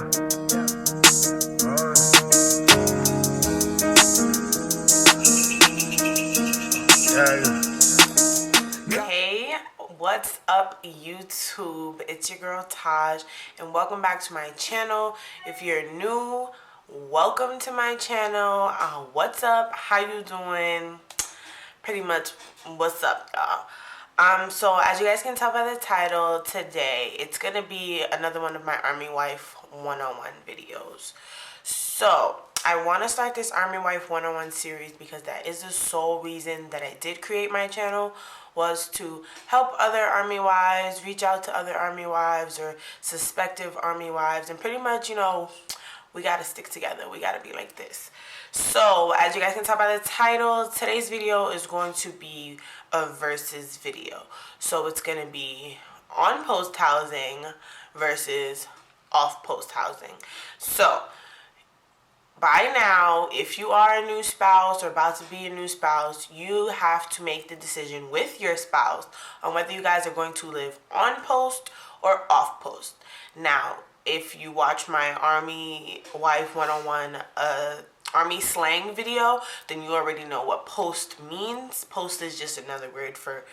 Hey, what's up YouTube? It's your girl Tahj and welcome back to my channel. If you're new, welcome to my channel. What's up? How you doing? Pretty much what's up, y'all. So as you guys can tell by the title, today it's gonna be another one of my Army Wife 101 videos. So I want to start this Army Wife 101 series because that is the sole reason that I did create my channel, was to help other Army wives, reach out to other Army wives or suspective Army wives, and pretty much, you know, we got to stick together. We got to be like this. So as you guys can tell by the title, today's video is going to be a versus video. So it's going to be on post housing versus off post housing. So by now, if you are a new spouse or about to be a new spouse, you have to make the decision with your spouse on whether you guys are going to live on post or off post. Now, if you watch my Army Wife 101 Army slang video, then you already know what post means. Post is just another word for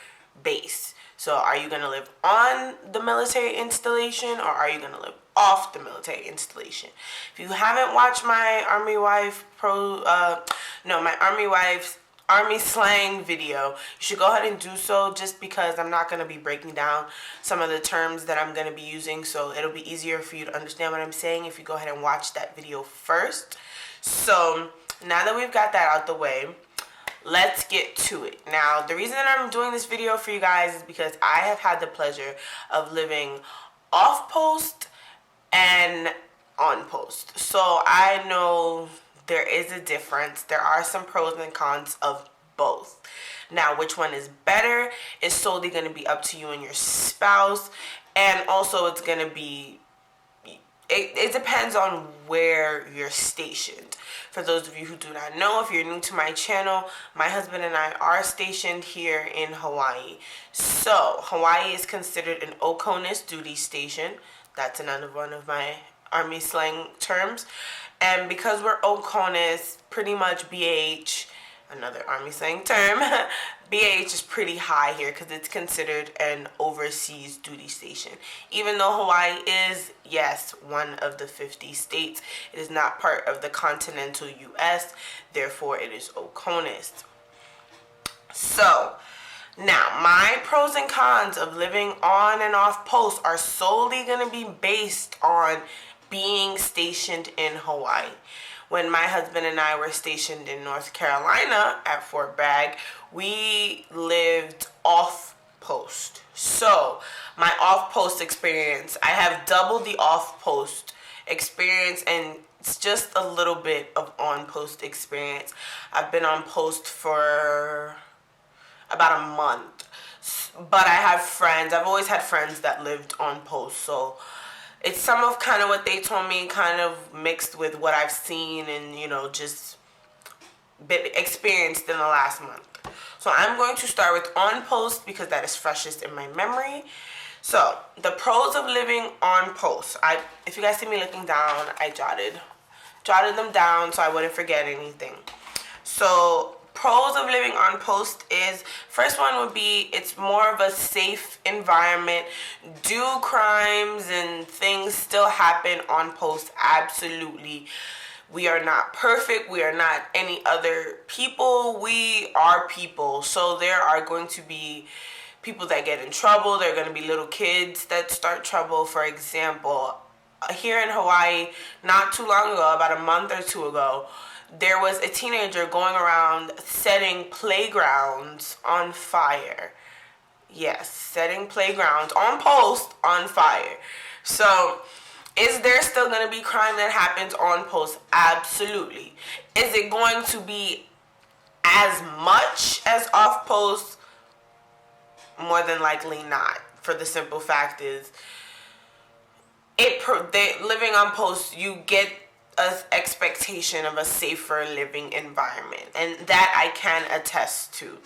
base. So are you going to live on the military installation or are you going to live off the military installation? If you haven't watched my Army Wife my Army Wife's Army slang video, you should go ahead and do so, just because I'm not going to be breaking down some of the terms that I'm going to be using, so it'll be easier for you to understand what I'm saying if you go ahead and watch that video first. So now that we've got that out the way, let's get to it. Now, the reason that I'm doing this video for you guys is because I have had the pleasure of living off post and on post. So I know there is a difference. There are some pros and cons of both. Now, which one is better is solely going to be up to you and your spouse. And also it's going to be, it depends on where you're stationed. For those of you who do not know, if you're new to my channel, my husband and I are stationed here in Hawaii. So Hawaii is considered an OCONUS duty station. That's another one of my Army slang terms. And because we're OCONUS, pretty much BH, another Army slang term, BH is pretty high here because it's considered an overseas duty station. Even though Hawaii is, yes, one of the 50 states, it is not part of the continental U.S., therefore it is OCONUS. So now, my pros and cons of living on and off post are solely going to be based on being stationed in Hawaii. When my husband and I were stationed in North Carolina at Fort Bragg, we lived off post. So my off post experience, I have double the off post experience, and it's just a little bit of on post experience. I've been on post for about a month, but I have friends. I've always had friends that lived on post, so it's some of kind of what they told me, kind of mixed with what I've seen and, you know, just been experienced in the last month. So I'm going to start with on post because that is freshest in my memory. So the pros of living on post. If you guys see me looking down, I jotted them down so I wouldn't forget anything. So pros of living on post is, first one would be, it's more of a safe environment. Do crimes and things still happen on post? Absolutely. We are not perfect. We are not any other people. We are people. So there are going to be people that get in trouble. There are going to be little kids that start trouble. For example, here in Hawaii, not too long ago, about a month or two ago, there was a teenager going around setting playgrounds on fire. Yes, setting playgrounds on post on fire. So, is there still going to be crime that happens on post? Absolutely. Is it going to be as much as off post? More than likely not. For the simple fact is, living on post, you get an expectation of a safer living environment, and that I can attest to.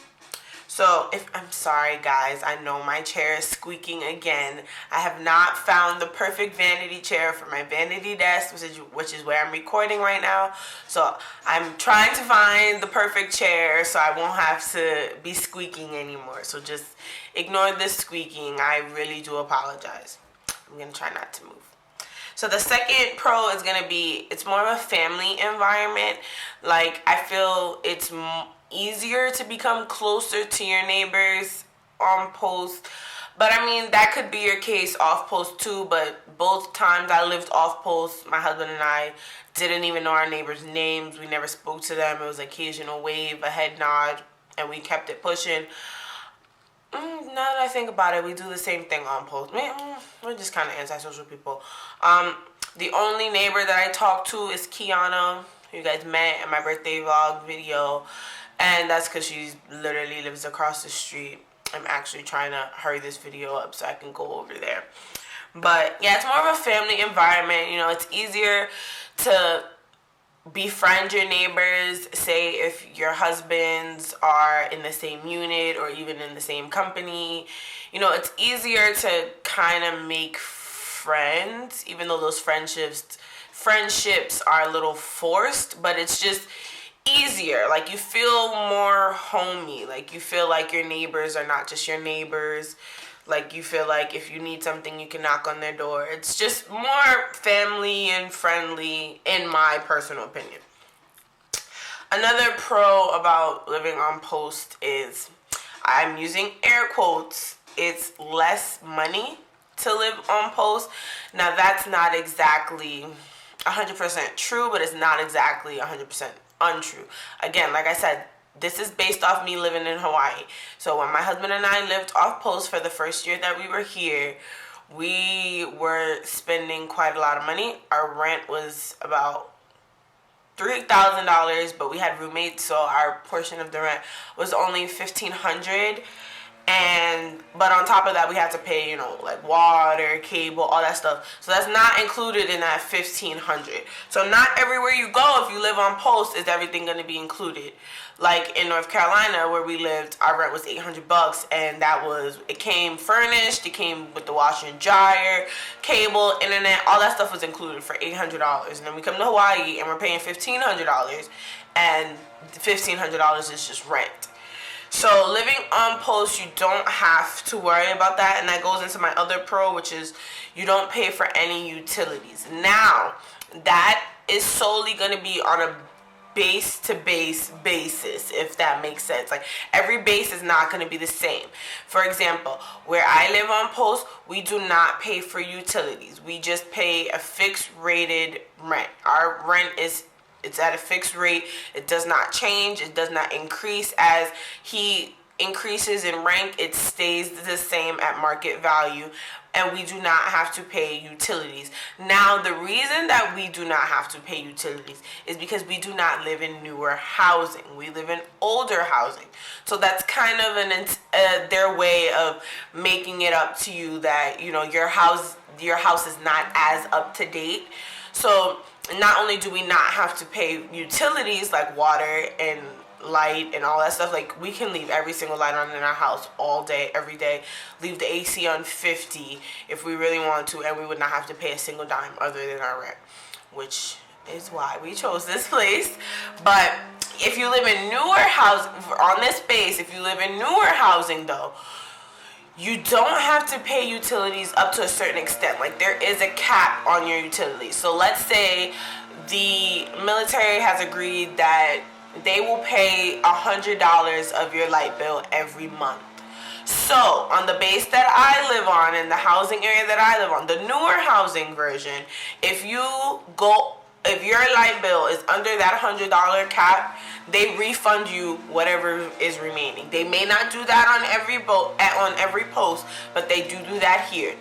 So I'm sorry guys, I know my chair is squeaking again. I have not found the perfect vanity chair for my vanity desk, which is where I'm recording right now. So I'm trying to find the perfect chair so I won't have to be squeaking anymore. So just ignore this squeaking. I really do apologize. I'm gonna try not to move. So the second pro is gonna be, it's more of a family environment. Like, I feel it's easier to become closer to your neighbors on post. But I mean, that could be your case off post too. But both times I lived off post, my husband and I didn't even know our neighbors' names. We never spoke to them. It was occasional wave, a head nod, and we kept it pushing. Now that I think about it, we do the same thing on post. We're just kind of antisocial people. The only neighbor that I talk to is Kiana, who you guys met in my birthday vlog video. And that's because she literally lives across the street. I'm actually trying to hurry this video up so I can go over there. But yeah, it's more of a family environment. You know, it's easier to befriend your neighbors. Say if your husbands are in the same unit or even in the same company, you know, it's easier to kind of make friends, even though those friendships are a little forced, but it's just easier. Like, you feel more homey. Like, you feel like your neighbors are not just your neighbors. Like, you feel like if you need something, you can knock on their door. It's just more family and friendly, in my personal opinion. Another pro about living on post is, I'm using air quotes, it's less money to live on post. Now, that's not exactly 100% true, but it's not exactly 100% untrue. Again, like I said, this is based off me living in Hawaii. So when my husband and I lived off post for the first year that we were here, we were spending quite a lot of money. Our rent was about $3,000, but we had roommates, so our portion of the rent was only $1,500. But on top of that, we had to pay, you know, like water, cable, all that stuff. So that's not included in that $1,500. So not everywhere you go, if you live on post, is everything going to be included. Like in North Carolina, where we lived, our rent was $800, and it came furnished. It came with the washer and dryer, cable, internet, all that stuff was included for $800. And then we come to Hawaii, and we're paying $1,500, and $1,500 is just rent. So living on post, you don't have to worry about that. And that goes into my other pro, which is you don't pay for any utilities. Now, that is solely going to be on a base-to-base basis, if that makes sense. Like, every base is not going to be the same. For example, where I live on post, we do not pay for utilities. We just pay a fixed rated rent. Our rent it's at a fixed rate. It does not change. It does not increase. As he increases in rank, it stays the same at market value, and we do not have to pay utilities. Now, the reason that we do not have to pay utilities is because we do not live in newer housing. We live in older housing. So that's kind of their way of making it up to you that, you know, your house is not as up to date. So not only do we not have to pay utilities like water and light and all that stuff, like, we can leave every single light on in our house all day, every day, leave the AC on 50 if we really want to, and we would not have to pay a single dime other than our rent, which is why we chose this place. But if you live in newer housing, on this base, if you live in newer housing though, you don't have to pay utilities up to a certain extent. Like, there is a cap on your utilities. So let's say the military has agreed that they will pay $100 of your light bill every month. So on the base that I live on, in the housing area that I live on, the newer housing version, if your light bill is under that $100 cap, they refund you whatever is remaining. They may not do that on every post, but they do that here.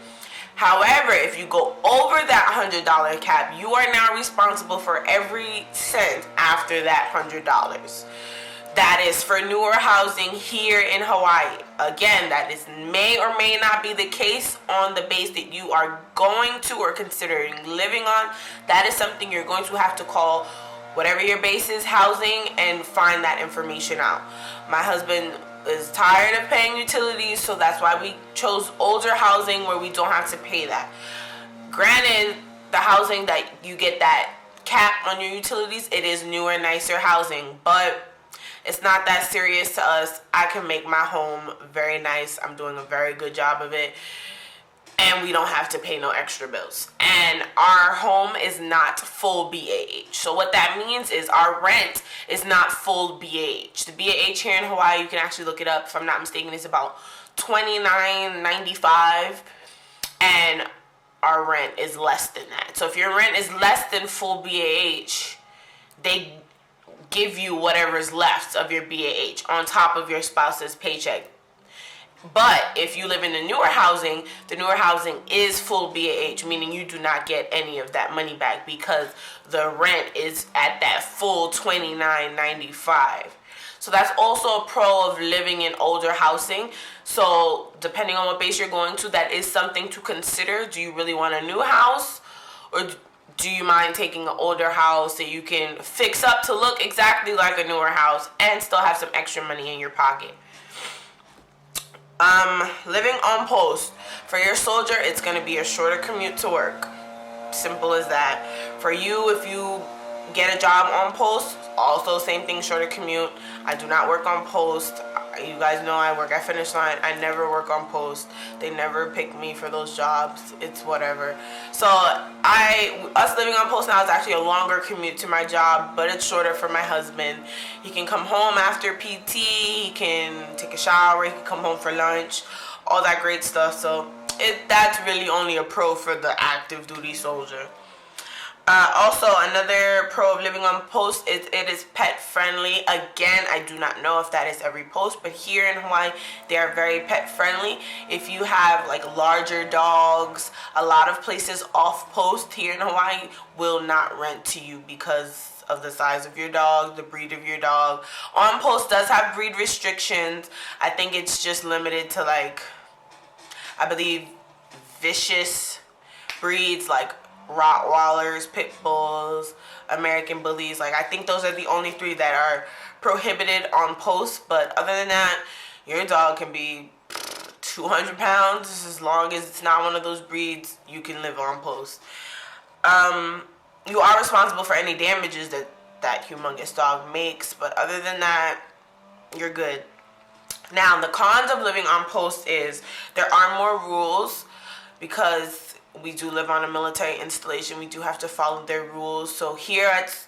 However, if you go over that $100 cap, you are now responsible for every cent after that $100. That is for newer housing here in Hawaii. Again, that may or may not be the case on the base that you are going to or considering living on. That is something you're going to have to call whatever your base is housing and find that information out. My husband is tired of paying utilities, so that's why we chose older housing where we don't have to pay that. Granted, the housing that you get that cap on your utilities, it is newer, nicer housing, but it's not that serious to us. I can make my home very nice. I'm doing a very good job of it. And we don't have to pay no extra bills. And our home is not full BAH. So what that means is our rent is not full BAH. The BAH here in Hawaii, you can actually look it up. If I'm not mistaken, it's about $29.95. And our rent is less than that. So if your rent is less than full BAH, they give you whatever is left of your BAH on top of your spouse's paycheck. But if you live in the newer housing is full BAH, meaning you do not get any of that money back because the rent is at that full $29.95. So that's also a pro of living in older housing. So depending on what base you're going to, that is something to consider. Do you really want a new house, or do you mind taking an older house that you can fix up to look exactly like a newer house and still have some extra money in your pocket? Living on post. For your soldier, it's going to be a shorter commute to work. Simple as that. For you, if you get a job on post, also same thing, shorter commute. I do not work on post. You guys know I work at Finish Line. I never work on post. They never pick me for those jobs. It's whatever. So us living on post now is actually a longer commute to my job, but it's shorter for my husband. He can come home after PT. He can take a shower. He can come home for lunch. All that great stuff. So that's really only a pro for the active duty soldier. Also, another pro of living on post is it is pet friendly. Again, I do not know if that is every post, but here in Hawaii, they are very pet friendly. If you have like larger dogs, a lot of places off post here in Hawaii will not rent to you because of the size of your dog, the breed of your dog. On post does have breed restrictions. I think it's just limited to like, I believe, vicious breeds like Rottweilers, Pit Bulls, American Bullies. Like, I think those are the only 3 that are prohibited on post. But other than that, your dog can be 200 pounds. As long as it's not one of those breeds, you can live on post. You are responsible for any damages that humongous dog makes. But other than that, you're good. Now, the cons of living on post is there are more rules because we do live on a military installation. We do have to follow their rules. So here at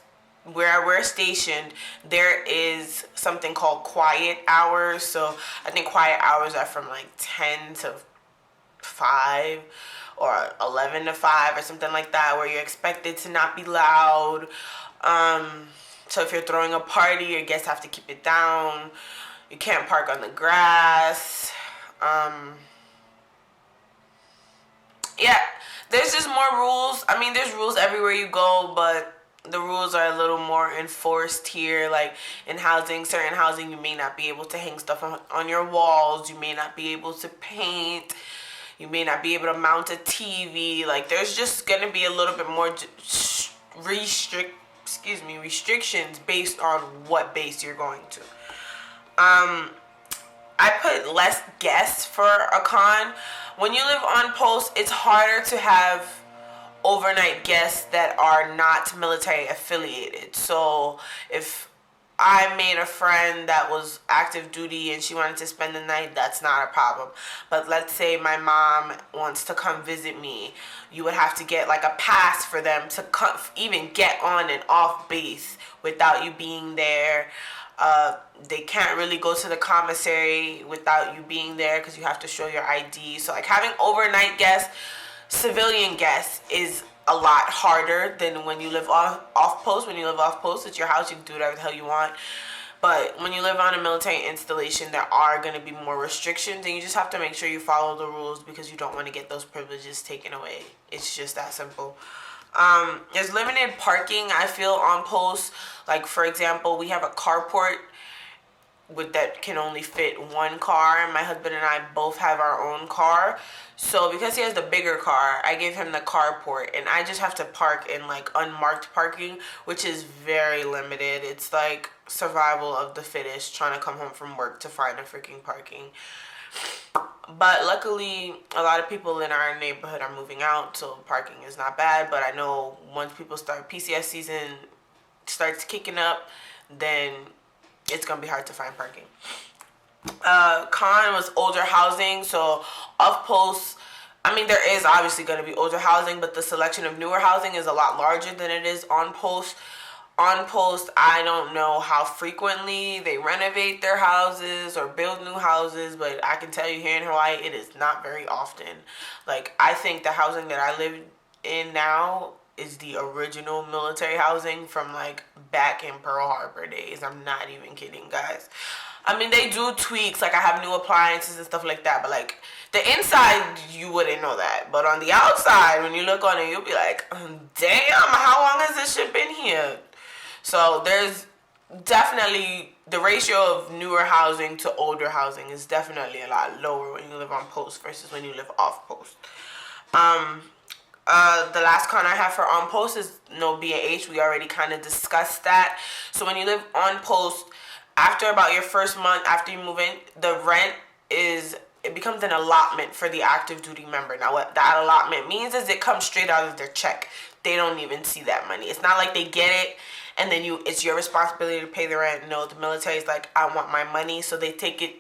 where we're stationed, there is something called quiet hours. So I think quiet hours are from like 10 to 5 or 11 to 5 or something like that, where you're expected to not be loud. So if you're throwing a party, your guests have to keep it down. You can't park on the grass. Yeah, there's just more rules. I mean, there's rules everywhere you go, but the rules are a little more enforced here. Like in housing, certain housing, you may not be able to hang stuff on your walls. You may not be able to paint. You may not be able to mount a TV. Like, there's just going to be a little bit more restrictions based on what base you're going to. I put less guests for a con. When you live on post, it's harder to have overnight guests that are not military affiliated. So if I made a friend that was active duty and she wanted to spend the night, that's not a problem. But let's say my mom wants to come visit me, you would have to get like a pass for them to even get on and off base without you being there. They can't really go to the commissary without you being there because you have to show your ID. So like having overnight guests, civilian guests, is a lot harder than when you live off post. When you live off post, it's your house, you can do whatever the hell you want. But when you live on a military installation, there are going to be more restrictions, and you just have to make sure you follow the rules because you don't want to get those privileges taken away. It's just that simple. There's limited parking, I feel, on post. Like, for example, we have a carport with that can only fit one car, and my husband and I both have our own car. So because he has the bigger car, I gave him the carport, and I just have to park in like unmarked parking, which is very limited. It's like survival of the fittest, trying to come home from work to find a freaking parking. But luckily, a lot of people in our neighborhood are moving out, so parking is not bad. But I know once people start, PCS season starts kicking up, then it's gonna be hard to find parking. Con was older housing, so off post, I mean, there is obviously going to be older housing, but the selection of newer housing is a lot larger than it is on post. On post, I don't know how frequently they renovate their houses or build new houses, but I can tell you here in Hawaii, it is not very often. Like, I think the housing that I live in now is the original military housing from like back in Pearl Harbor days. I'm not even kidding, guys. I mean, they do tweaks, like I have new appliances and stuff like that, but like the inside, you wouldn't know that. But on the outside, when you look on it, you'll be like, damn, how long has this shit been here? So there's definitely, the ratio of newer housing to older housing is definitely a lot lower when you live on post versus when you live off post. The last con I have for on post is no B&H. We already kind of discussed that. So when you live on post, after about your first month after you move in, the rent it becomes an allotment for the active duty member. Now what that allotment means is it comes straight out of their check. They don't even see that money. It's not like they get it and then it's your responsibility to pay the rent. No, the military is like, I want my money, so they take it.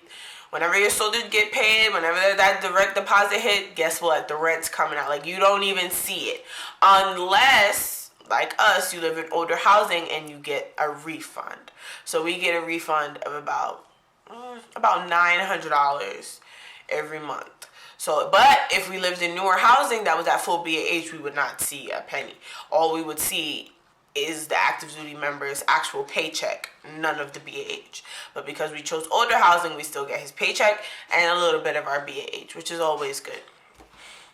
Whenever your soldiers get paid, whenever that direct deposit hit, guess what? The rent's coming out. Like, you don't even see it. Unless, like us, you live in older housing and you get a refund. So we get a refund of about $900 every month. So, but if we lived in newer housing that was at full BAH, we would not see a penny. All we would see is the active duty member's actual paycheck, none of the BAH. But because we chose older housing, we still get his paycheck and a little bit of our BAH, which is always good.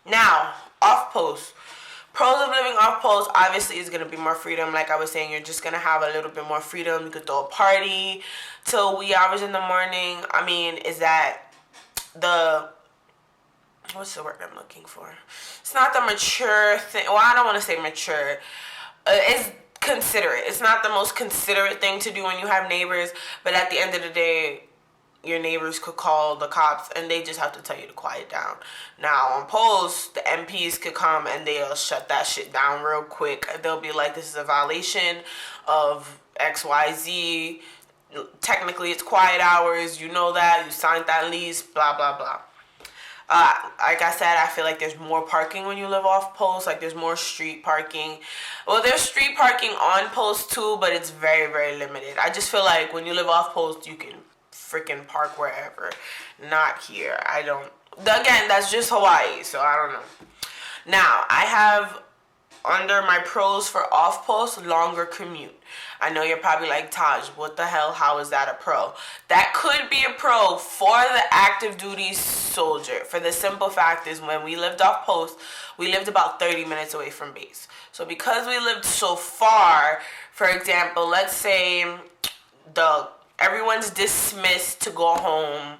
Now, off post. Pros of living off post obviously is going to be more freedom. Like I was saying, you're just going to have a little bit more freedom. You could throw a party till wee hours in the morning. I mean, is that what's the word I'm looking for? It's not the mature thing. Well, I don't want to say mature. It's considerate. It's not the most considerate thing to do when you have neighbors, but at the end of the day, your neighbors could call the cops and they just have to tell you to quiet down. Now, on post, the MPs could come and they'll shut that shit down real quick. They'll be like, this is a violation of XYZ. Technically, it's quiet hours. You know that. You signed that lease, blah, blah, blah. Like I said, I feel like there's more parking when you live off post. Like there's more street parking. Well, there's street parking on post too, but it's very, very limited. I just feel like when you live off post, you can freaking park wherever. Not here. I don't. Again, that's just Hawaii, so I don't know. Now, I have under my pros for off post, longer commute. I know you're probably like, Tahj, what the hell? How is that a pro? That could be a pro for the active duty soldier. For the simple fact is when we lived off post, we lived about 30 minutes away from base. So because we lived so far, for example, let's say everyone's dismissed to go home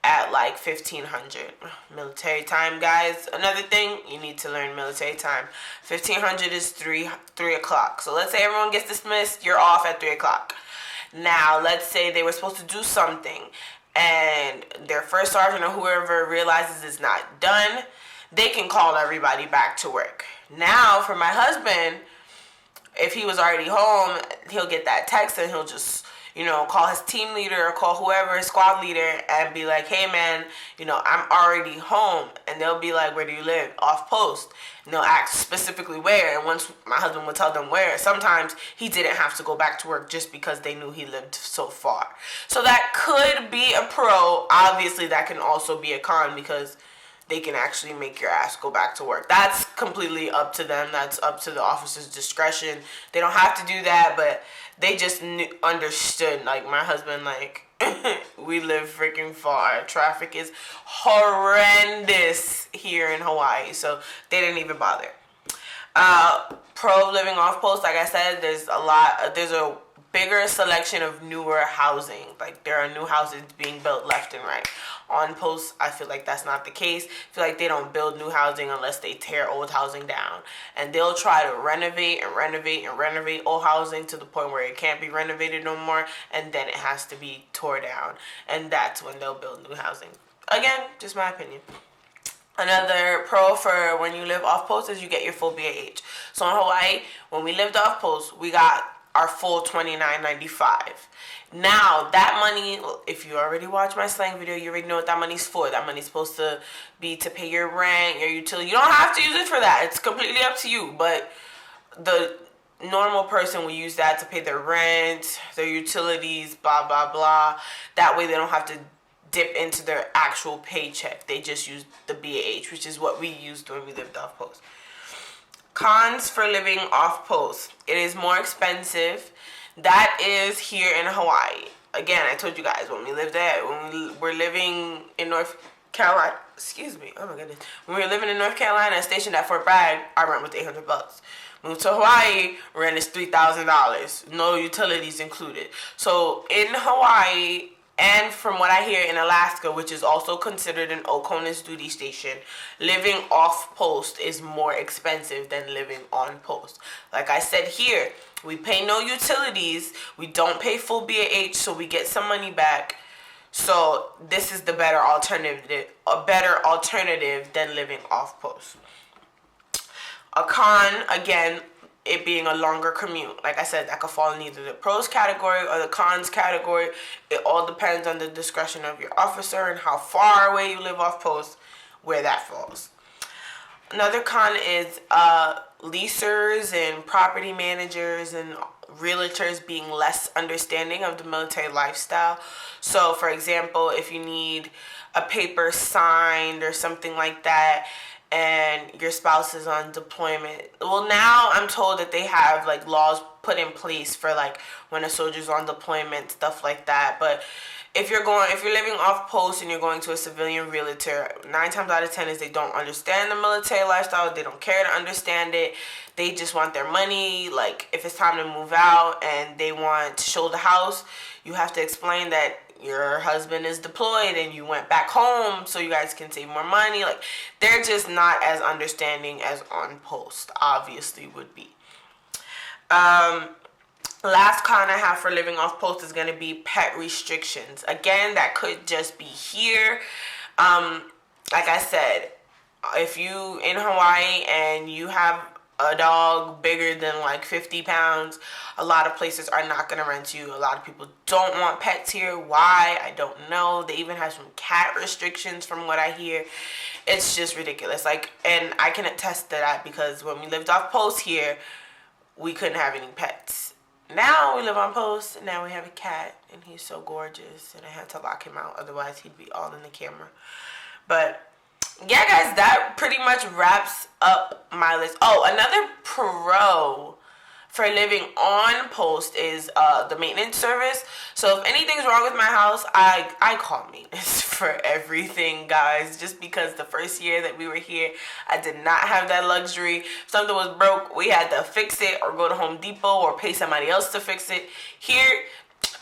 at like 1500 military time, guys. Another thing, you need to learn military time. 1500 is 3 o'clock. So let's say everyone gets dismissed, you're off at 3 o'clock. Now let's say they were supposed to do something and their first sergeant or whoever realizes it's not done, they can call everybody back to work. Now for my husband, if he was already home, he'll get that text and he'll just call his team leader or call whoever, his squad leader, and be like, hey man, I'm already home. And they'll be like, where do you live? Off post. And they'll ask specifically where. And once my husband would tell them where, sometimes he didn't have to go back to work just because they knew he lived so far. So that could be a pro. Obviously, that can also be a con because they can actually make your ass go back to work. That's completely up to them. That's up to the officer's discretion. They don't have to do that, but they just understood. Like, my husband, like, we live freaking far. Traffic is horrendous here in Hawaii, so they didn't even bother. Pro living off post, like I said, there's a bigger selection of newer housing. Like, there are new houses being built left and right. On post, I feel like that's not the case. I feel like they don't build new housing unless they tear old housing down. And they'll try to renovate and renovate and renovate old housing to the point where it can't be renovated no more, and then it has to be tore down. And that's when they'll build new housing. Again, just my opinion. Another pro for when you live off post is you get your full BAH. So in Hawaii, when we lived off post, we got our full $29.95. Now, that money, if you already watched my slang video, you already know what that money's for. That money's supposed to be to pay your rent, your utility. You don't have to use it for that. It's completely up to you. But the normal person will use that to pay their rent, their utilities, blah, blah, blah. That way they don't have to dip into their actual paycheck. They just use the BAH, which is what we used when we lived off post. Cons for living off post. It is more expensive. That is here in Hawaii. Again, I told you guys when we lived there, when we were living in North Carolina, excuse me, oh my goodness. When we were living in North Carolina, stationed at Fort Bragg, our rent was $800. Moved to Hawaii, rent is $3,000. No utilities included. So in Hawaii, and from what I hear in Alaska, which is also considered an Oconus duty station, living off post is more expensive than living on post. Like I said here, we pay no utilities, we don't pay full BAH, so we get some money back. So this is the better alternative, a better alternative than living off post. A con, again, it being a longer commute. Like I said, that could fall in either the pros category or the cons category. It all depends on the discretion of your officer and how far away you live off post, where that falls. Another con is leasers and property managers and realtors being less understanding of the military lifestyle. So, for example, if you need a paper signed or something like that, and your spouse is on deployment. Well, now I'm told that they have like laws put in place for like when a soldier's on deployment, stuff like that. But if you're living off post and you're going to a civilian realtor, 9 times out of 10 is they don't understand the military lifestyle. They don't care to understand it. They just want their money. Like if it's time to move out and they want to show the house, you have to explain that your husband is deployed and you went back home so you guys can save more money. Like, they're just not as understanding as on post obviously would be. Last con I have for living off post is going to be pet restrictions. Again, that could just be here. Like I said, if you in Hawaii and you have a dog bigger than like 50 pounds, a lot of places are not going to rent you. A lot of people don't want pets here. Why? I don't know. They even have some cat restrictions from what I hear. It's just ridiculous. Like, and I can attest to that because when we lived off post here, we couldn't have any pets. Now we live on post, and now we have a cat, and he's so gorgeous, and I had to lock him out. Otherwise, he'd be all in the camera. But yeah, guys, that pretty much wraps up my list. Oh, another pro for living on post is the maintenance service. So if anything's wrong with my house, I call maintenance for everything, guys. Just because the first year that we were here, I did not have that luxury. If something was broke, we had to fix it or go to Home Depot or pay somebody else to fix it. Here,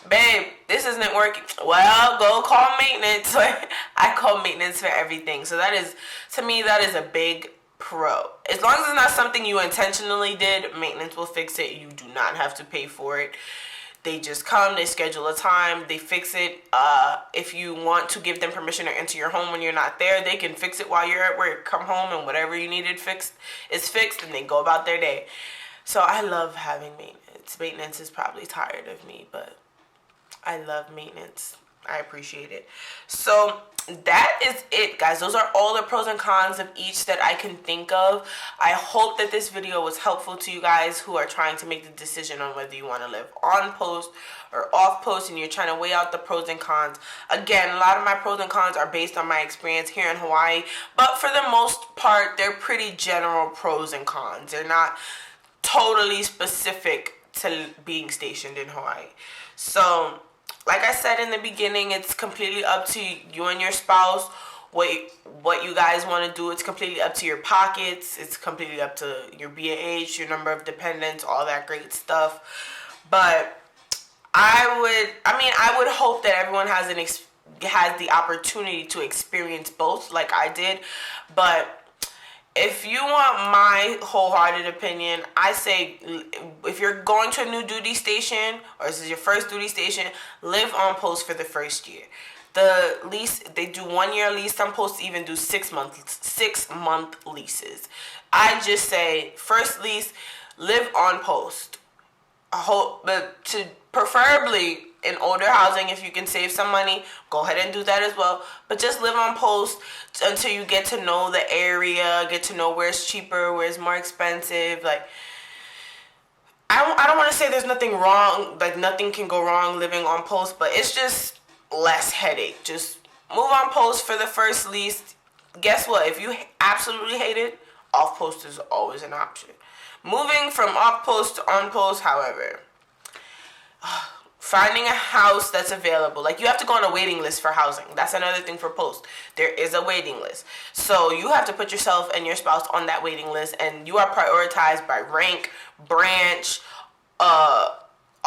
babe, this isn't working. Well, go call maintenance. I call maintenance for everything. So that is, to me, that is a big pro. As long as it's not something you intentionally did, maintenance will fix it. You do not have to pay for it. They just come, they schedule a time, they fix it. If you want to give them permission to enter your home when you're not there, they can fix it while you're at work. Come home and whatever you needed fixed is fixed, and they go about their day. So I love having maintenance. Maintenance is probably tired of me, but I love maintenance. I appreciate it. So that is it, guys. Those are all the pros and cons of each that I can think of. I hope that this video was helpful to you guys who are trying to make the decision on whether you want to live on post or off post and you're trying to weigh out the pros and cons. Again, a lot of my pros and cons are based on my experience here in Hawaii, but for the most part, they're pretty general pros and cons. They're not totally specific to being stationed in Hawaii. So like I said in the beginning, it's completely up to you and your spouse, what you guys want to do. It's completely up to your pockets. It's completely up to your BAH, your number of dependents, all that great stuff. But I would hope that everyone has has the opportunity to experience both like I did, but if you want my wholehearted opinion, I say if you're going to a new duty station or this is your first duty station, live on post for the first year. The lease, they do 1 year lease. Some posts even do 6 month leases. I just say first lease, live on post. I hope, but to preferably in older housing, if you can save some money, go ahead and do that as well. But just live on post until you get to know the area, get to know where it's cheaper, where it's more expensive. Like, I don't want to say there's nothing wrong, like nothing can go wrong living on post, but it's just less headache. Just move on post for the first lease. Guess what? If you absolutely hate it, off post is always an option. Moving from off post to on post, however, finding a house that's available. Like, you have to go on a waiting list for housing. That's another thing for post. There is a waiting list. So you have to put yourself and your spouse on that waiting list, and you are prioritized by rank, branch,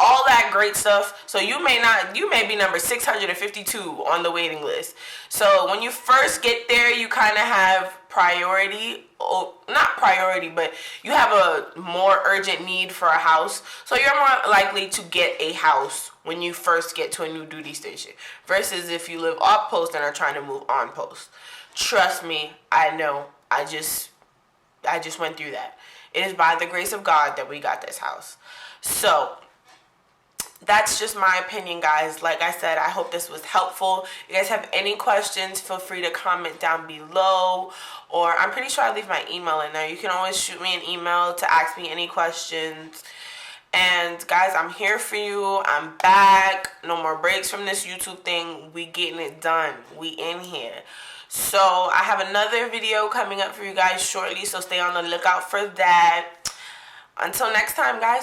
all that great stuff. So you may be number 652 on the waiting list. So when you first get there, you kind of have priority, or not priority, but you have a more urgent need for a house. So you're more likely to get a house when you first get to a new duty station versus if you live off post and are trying to move on post. Trust me, I know. I just went through that. It is by the grace of God that we got this house. So that's just my opinion, guys. Like I said, I hope this was helpful. If you guys have any questions, feel free to comment down below. Or I'm pretty sure I leave my email in there. You can always shoot me an email to ask me any questions. And guys, I'm here for you. I'm back. No more breaks from this YouTube thing. We getting it done. We in here. So I have another video coming up for you guys shortly. So stay on the lookout for that. Until next time, guys.